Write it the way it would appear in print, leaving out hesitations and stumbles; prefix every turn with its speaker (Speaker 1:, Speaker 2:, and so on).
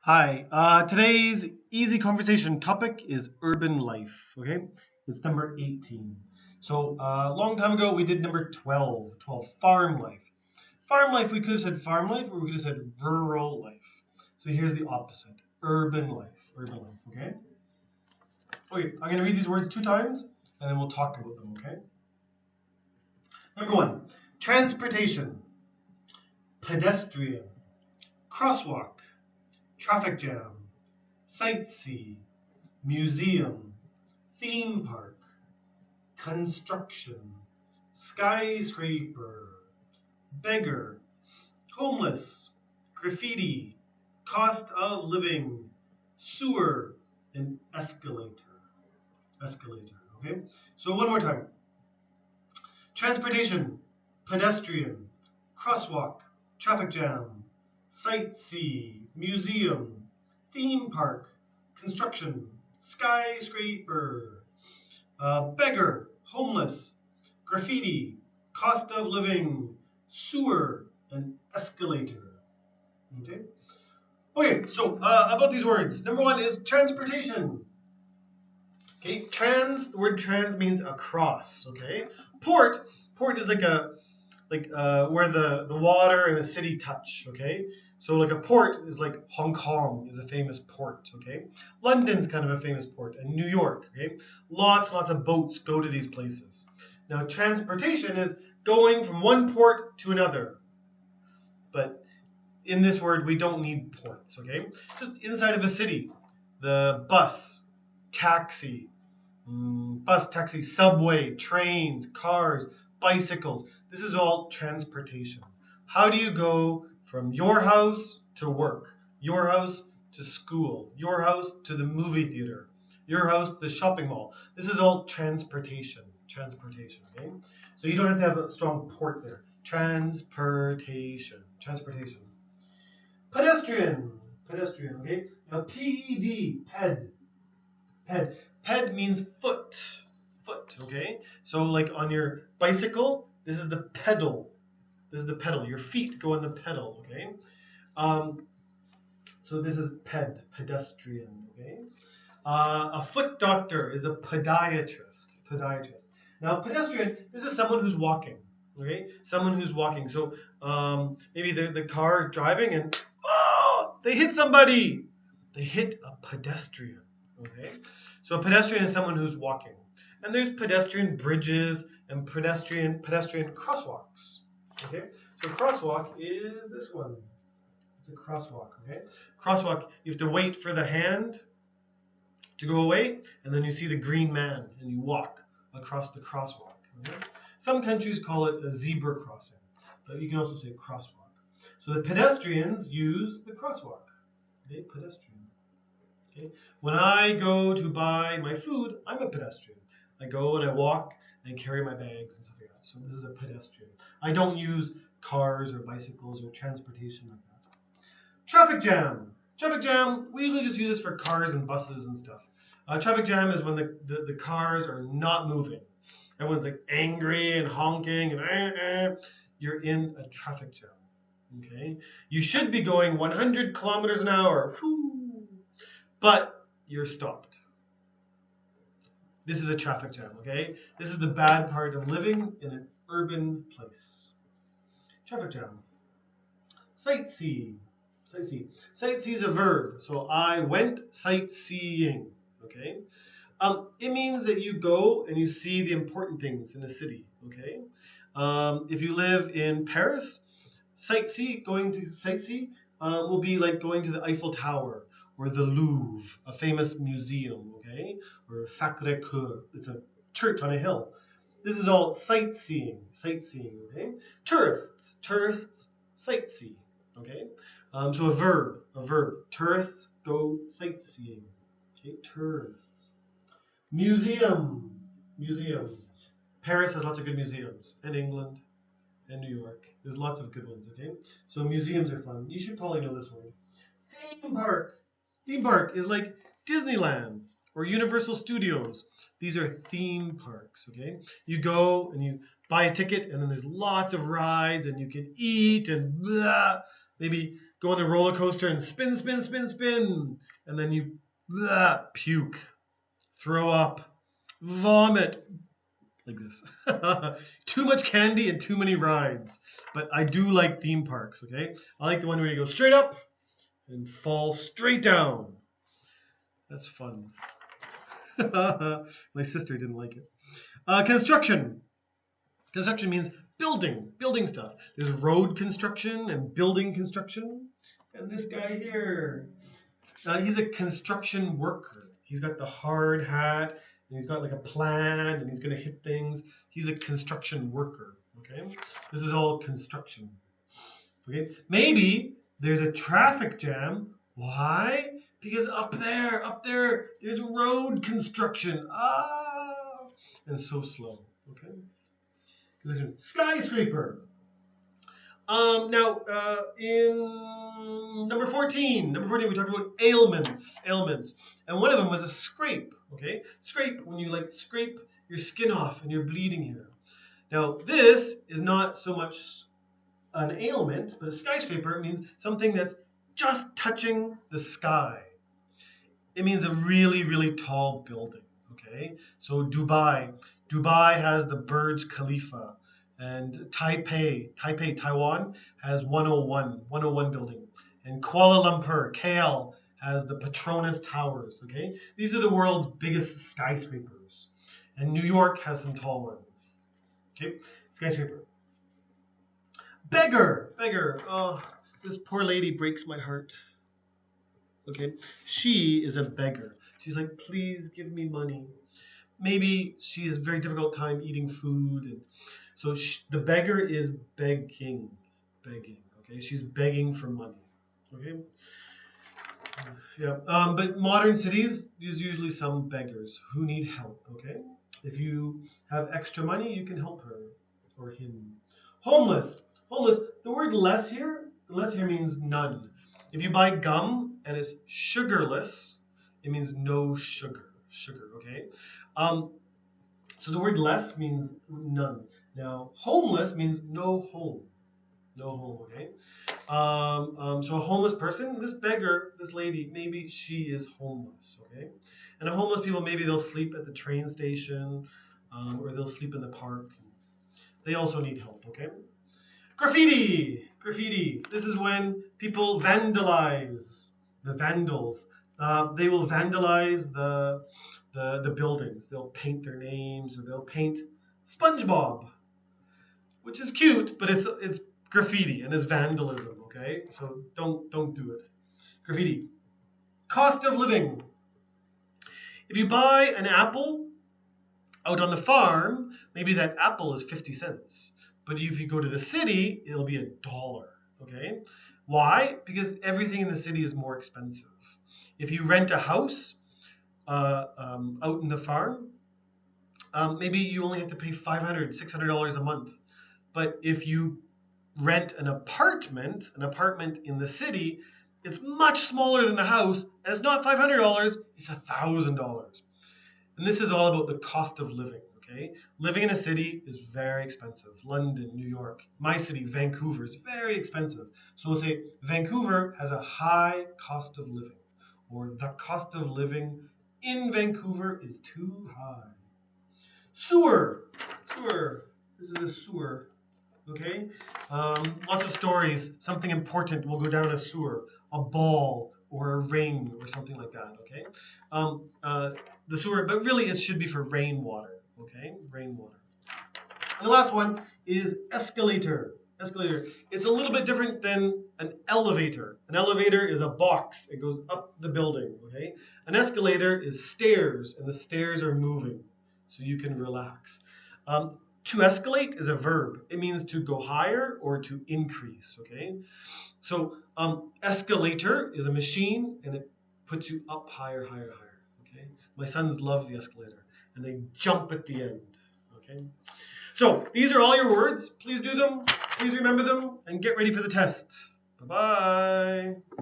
Speaker 1: Hi, today's easy conversation topic is urban life, okay? It's number 18. So, a long time ago, we did number 12, farm life. Farm life, we could have said farm life or we could have said rural life. So here's the opposite, urban life, okay? Okay, I'm going to read these words 2 times and then we'll talk about them, okay? Number 1, transportation, pedestrian, crosswalk, traffic jam, sightsee, museum, theme park, construction, skyscraper, beggar, homeless, graffiti, cost of living, sewer, and escalator. Escalator, okay? So one more time. Transportation, pedestrian, crosswalk, traffic jam, sightsee, museum, theme park, construction, skyscraper, beggar, homeless, graffiti, cost of living, sewer, and escalator. Okay. Okay. So about these words, number 1 is transportation. Okay. The word trans means across. Okay. Port is like where the water and the city touch, okay? So like a port is like Hong Kong is a famous port, okay? London's kind of a famous port, and New York, okay? Lots of boats go to these places. Now transportation is going from one port to another. But in this word, we don't need ports, okay? Just inside of a city, the taxi, bus, taxi, subway, trains, cars, bicycles. This is all transportation. How do you go from your house to work, your house to school, your house to the movie theater, your house to the shopping mall? This is all transportation. Okay? So you don't have to have a strong port there. Transportation. Pedestrian, okay? Now P-E-D, ped. Ped means foot, okay? So like on your bicycle, this is the pedal. Your feet go on the pedal, okay? So this is pedestrian, okay? A foot doctor is a podiatrist. Now pedestrian, this is someone who's walking, okay? So maybe the car is driving and they hit somebody. They hit a pedestrian, okay? So a pedestrian is someone who's walking. And there's pedestrian bridges and pedestrian crosswalks, okay? So crosswalk is this one. It's a crosswalk, okay? Crosswalk, you have to wait for the hand to go away, and then you see the green man, and you walk across the crosswalk, okay? Some countries call it a zebra crossing, but you can also say crosswalk. So the pedestrians use the crosswalk, okay? Pedestrian. Okay. When I go to buy my food, I'm a pedestrian. I go and I walk and carry my bags and stuff like that. So this is a pedestrian. I don't use cars or bicycles or transportation like that. Traffic jam, we usually just use this for cars and buses and stuff. Traffic jam is when the cars are not moving. Everyone's like angry and honking and you're in a traffic jam. Okay. You should be going 100 kilometers an hour. But you're stopped. This is a traffic jam, okay? This is the bad part of living in an urban place. Traffic jam. Sightsee. Sightsee is a verb. So I went sightseeing, okay? It means that you go and you see the important things in a city, okay? If you live in Paris, going to sightsee will be like going to the Eiffel Tower, or the Louvre, a famous museum, okay? Or Sacré-Cœur, it's a church on a hill. This is all sightseeing, okay? Tourists, sightsee, okay? So a verb, tourists go sightseeing, okay? Tourists. Museum. Paris has lots of good museums, and England, and New York. There's lots of good ones, okay? So museums are fun. You should probably know this one. Theme park. Theme park is like Disneyland or Universal Studios. These are theme parks, okay? You go and you buy a ticket and then there's lots of rides and you can eat and blah. Maybe go on the roller coaster and spin, spin, spin, spin, and then you puke, throw up, vomit, like this. Too much candy and too many rides. But I do like theme parks, okay? I like the one where you go straight up and fall straight down. That's fun. My sister didn't like it. Construction. Construction means building stuff. There's road construction and building construction. And this guy here, he's a construction worker. He's got the hard hat, and he's got like a plan, and he's going to hit things. He's a construction worker, okay? This is all construction, okay? Maybe there's a traffic jam. Why? Because up there, there's road construction. And it's so slow, okay? Skyscraper. Now, in number 14, we talked about ailments, and one of them was a scrape, okay? Scrape, when you like scrape your skin off and you're bleeding here. Now, this is not so much an ailment, but a skyscraper means something that's just touching the sky. It means a really, really tall building, okay? So Dubai has the Burj Khalifa. And Taipei, Taiwan has 101 building. And Kuala Lumpur, KL, has the Petronas Towers, okay? These are the world's biggest skyscrapers. And New York has some tall ones, okay? Skyscraper. Beggar. Oh, this poor lady breaks my heart, okay? She is a beggar. She's like, please give me money. Maybe she has a very difficult time eating food, and so the beggar is begging, okay? She's begging for money, okay? Yeah, but modern cities, there's usually some beggars who need help, okay? If you have extra money, you can help her or him. Homeless, the word less here means none. If you buy gum and it's sugarless, it means no sugar, okay? So the word less means none. Now, homeless means no home, okay? So a homeless person, this beggar, this lady, maybe she is homeless, okay? And homeless people, maybe they'll sleep at the train station, or they'll sleep in the park. They also need help, okay? Graffiti. This is when people vandalize, the vandals. They will vandalize the buildings. They'll paint their names, or they'll paint SpongeBob, which is cute, but it's graffiti and it's vandalism, okay? So don't do it. Graffiti. Cost of living. If you buy an apple out on the farm, maybe that apple is 50 cents. But if you go to the city, it'll be $1, okay? Why? Because everything in the city is more expensive. If you rent a house out in the farm, maybe you only have to pay $500, $600 a month. But if you rent an apartment in the city, it's much smaller than the house, and it's not $500, it's $1,000. And this is all about the cost of living, okay? Living in a city is very expensive. London, New York, my city, Vancouver, is very expensive. So we'll say Vancouver has a high cost of living, or the cost of living in Vancouver is too high. Sewer. This is a sewer, okay? Lots of stories. Something important will go down a sewer, a ball or a ring or something like that, okay? The sewer, but really it should be for rainwater, okay? Rainwater. And the last one is escalator. It's a little bit different than an elevator. An elevator is a box. It goes up the building, okay? An escalator is stairs, and the stairs are moving, so you can relax. To escalate is a verb. It means to go higher or to increase, okay? So escalator is a machine, and it puts you up higher, okay? My sons love the escalator, and they jump at the end, okay? So these are all your words. Please do them. Please remember them, and get ready for the test. Bye-bye.